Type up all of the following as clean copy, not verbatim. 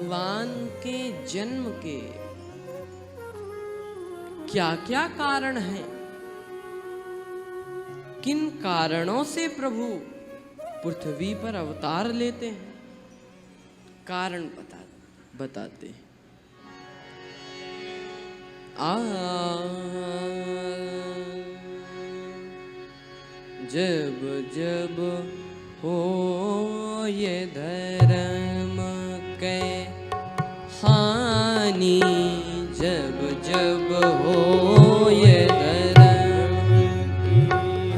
भगवान के जन्म के क्या क्या कारण हैं, किन कारणों से प्रभु पृथ्वी पर अवतार लेते हैं, कारण बताते हैं। जब जब हो ये धर्म के हानि, जब जब हो ये धर्म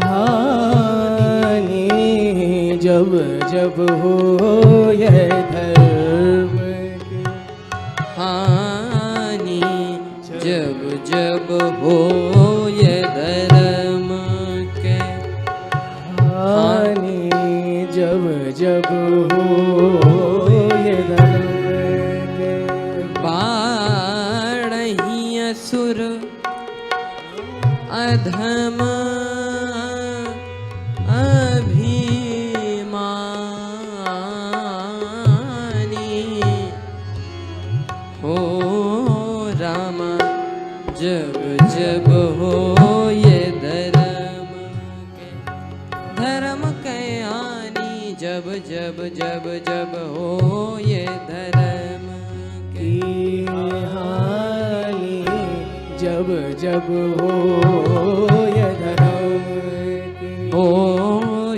हानि, जब जब हो ये धर्म की हानि, जब जब हो ये धर्म के हानि, जब जब हो ये धर्म के बाढ़हि असुर अधम अभिमानी, हो राम जब जब हो ये धर्म के हानि, जब जब जब जब हो ये धर्म की हानि, जब जब हो ये धर्म की हो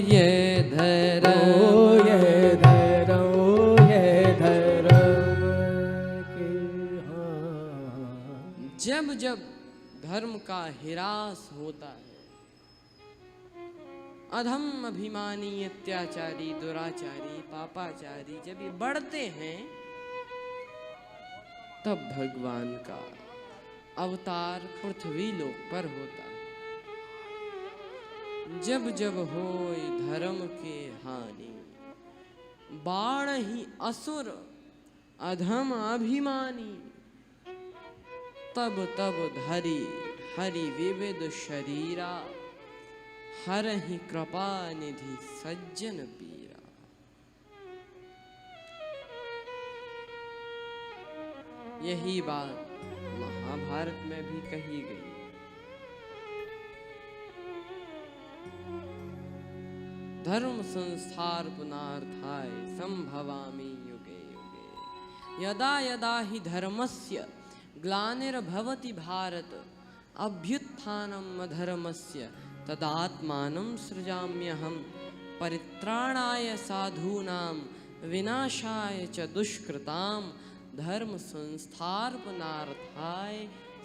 ये धर्म, हो ये धर्म, ये धर्म की हानि। जब जब धर्म का ह्रास होता है, अधम अभिमानी अत्याचारी दुराचारी पापाचारी जब ये बढ़ते हैं, तब भगवान का अवतार पृथ्वी लोक पर होता है। जब जब होय धर्म के हानि, बाढ़हि असुर अधम अभिमानी, तब तब धरि हरि विविध शरीरा, हरहि कृपा निधि सज्जन पीरा। यही बात महाभारत में भी कही गई। धर्म संस्थापनार्थाय संभवामि युगे युगे, यदा यदा हि धर्मस्य ग्लानिर्भवति भारत, अभ्युत्थानम् अधर्मस्य तदात्मानं सृजाम्यहम्, परित्राणाय साधूनां विनाशाय च दुष्कृतां, धर्म संस्थापनार्थाय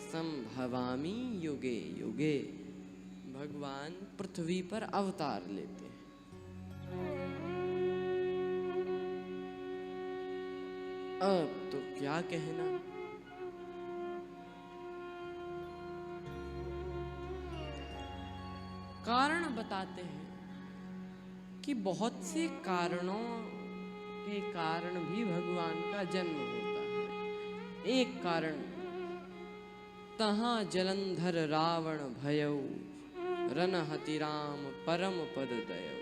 संभवामि युगे युगे। भगवान पृथ्वी पर अवतार लेते हैं। अब तो क्या कहना, कारण बताते हैं कि बहुत से कारणों के कारण भी भगवान का जन्म होता है। एक कारण, तहाँ जलंधर रावण भयऊ, रनहति राम परम पद दयऊ।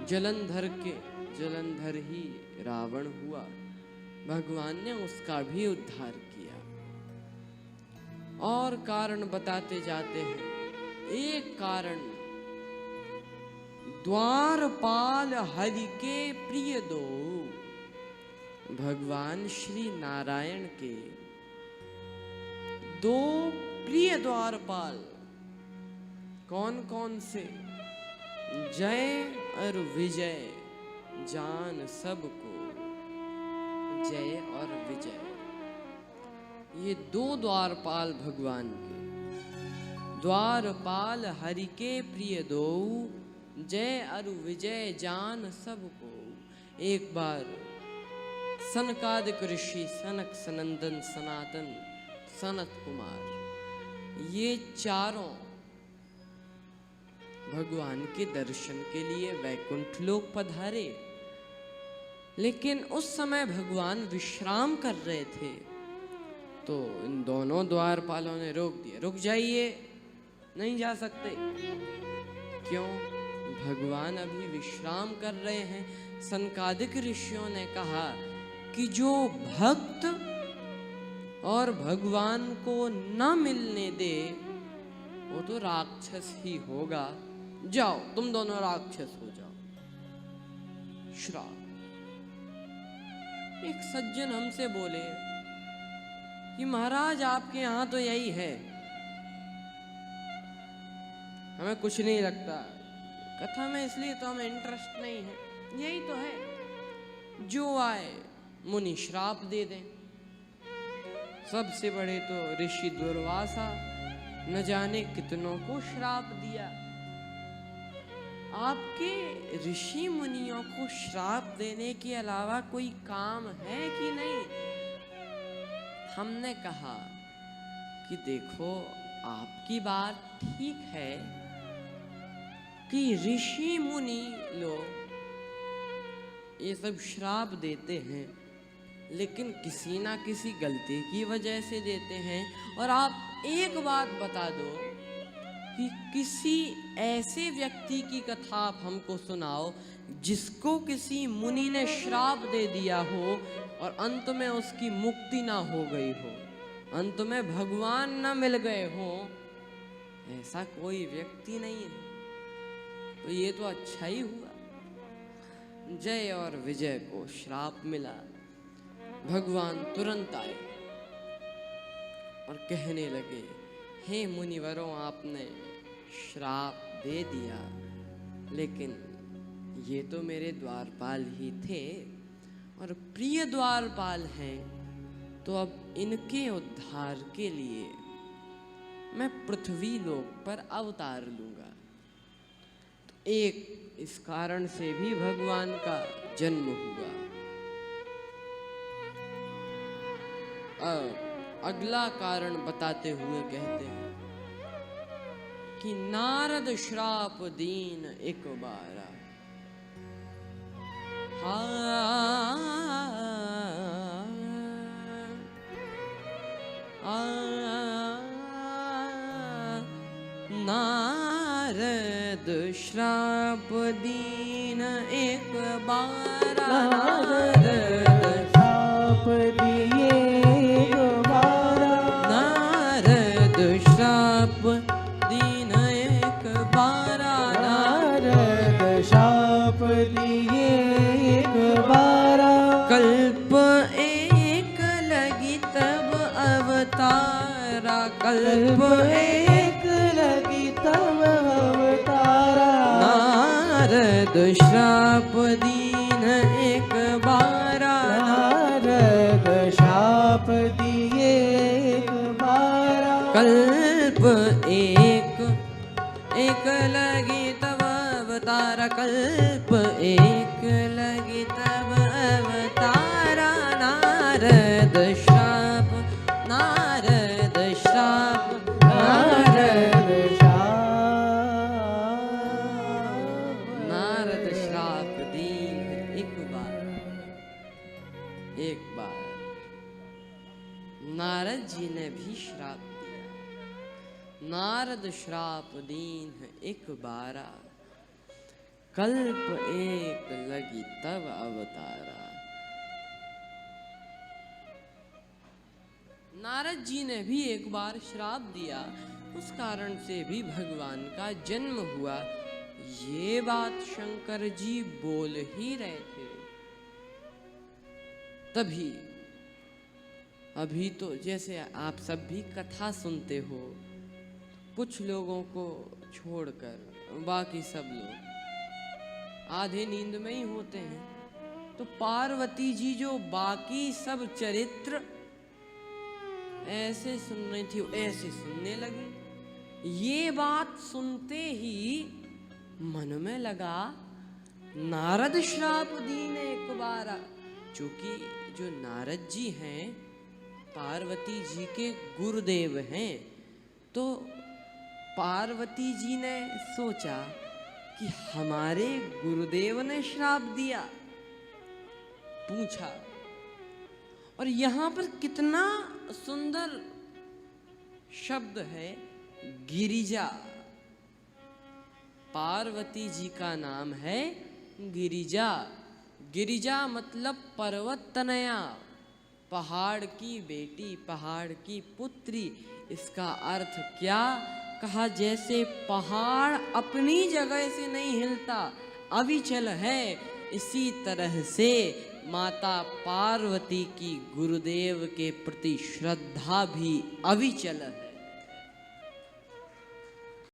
जलंधर ही रावण हुआ, भगवान ने उसका भी उद्धार किया। और कारण बताते जाते हैं। एक कारण, द्वारपाल हरि के प्रिय दो, भगवान श्री नारायण के दो प्रिय द्वारपाल कौन कौन से? जय और विजय जान सबको, जय और विजय, ये दो द्वारपाल भगवान के। द्वारपाल हरि के प्रिय दो, जय और विजय जान सबको। एक बार सनकादिक ऋषि सनक सनंदन सनातन सनत कुमार, ये चारों भगवान के दर्शन के लिए वैकुंठ लोक पधारे। लेकिन उस समय भगवान विश्राम कर रहे थे, तो इन दोनों द्वारपालों ने रोक दिया, रुक जाइए, नहीं जा सकते। क्यों? भगवान अभी विश्राम कर रहे हैं। सनकादिक ऋषियों ने कहा कि जो भक्त और भगवान को न मिलने दे वो तो राक्षस ही होगा। जाओ तुम दोनों राक्षस हो जाओ। श्राप। एक सज्जन हमसे बोले कि महाराज आपके यहाँ तो यही है, हमें कुछ नहीं लगता कथा में, इसलिए तो हमें इंटरेस्ट नहीं है। यही तो है, जो आए मुनि श्राप दे दें। सबसे बड़े तो ऋषि दुर्वासा, न जाने कितनों को श्राप दिया। आपके ऋषि मुनियों को श्राप देने के अलावा कोई काम है कि नहीं? हमने कहा कि देखो आपकी बात ठीक है कि ऋषि मुनि लोग ये सब श्राप देते हैं, लेकिन किसी ना किसी गलती की वजह से देते हैं। और आप एक बात बता दो कि किसी ऐसे व्यक्ति की कथा आप हमको सुनाओ जिसको किसी मुनि ने श्राप दे दिया हो और अंत में उसकी मुक्ति ना हो गई हो, अंत में भगवान ना मिल गए हो। ऐसा कोई व्यक्ति नहीं है। तो ये तो अच्छा ही हुआ, जय और विजय को श्राप मिला। भगवान तुरंत आए और कहने लगे, हे मुनिवरों, आपने श्राप दे दिया, लेकिन ये तो मेरे द्वारपाल ही थे और प्रिय द्वारपाल हैं, तो अब इनके उद्धार के लिए मैं पृथ्वी लोक पर अवतार लूंगा। तो एक इस कारण से भी भगवान का जन्म हुआ। अगला कारण बताते हुए कहते हैं कि नारद श्राप दीन एक बारा। नारद श्राप दीन एक बारा। नारद श्राप दिए एक बारा। नारद श्राप दीन एक बारा। नारद श्राप दिए एक बारा। कल्प एक लगी तब अवतारा। कल्प एक लगी तब अवतारा। नारद श्राप दीन एक बारा। नारद श्राप दिए एक बारा। कल्प एक लगी तब अवतारा। कल्प एक लगी तब अवतारा। नारद श्राप। नारद श्राप। नारद नारद श्राप दीन एक बार नारद जी ने भी श्राप दिया। नारद श्राप दीन एक बारा। कल्प एक लगी तब अवतारा। नारद जी ने भी एक बार श्राप दिया, उस कारण से भी भगवान का जन्म हुआ। ये बात शंकर जी बोल ही रहे थे तभी, अभी तो जैसे आप सब भी कथा सुनते हो, कुछ लोगों को छोड़कर बाकी सब लोग आधे नींद में ही होते हैं। तो पार्वती जी जो बाकी सब चरित्र ऐसे सुन रही थी, ऐसे सुनने लगी। ये बात सुनते ही मन में लगा नारद श्राप दीन एक बारा। चूंकि जो नारद जी हैं पार्वती जी के गुरुदेव हैं, तो पार्वती जी ने सोचा कि हमारे गुरुदेव ने श्राप दिया। पूछा, और यहां पर कितना सुंदर शब्द है गिरिजा। पार्वती जी का नाम है गिरिजा। गिरिजा मतलब पर्वत तनया, पहाड़ की बेटी, पहाड़ की पुत्री। इसका अर्थ क्या? कहा जैसे पहाड़ अपनी जगह से नहीं हिलता, अविचल है, इसी तरह से माता पार्वती की गुरुदेव के प्रति श्रद्धा भी अविचल है।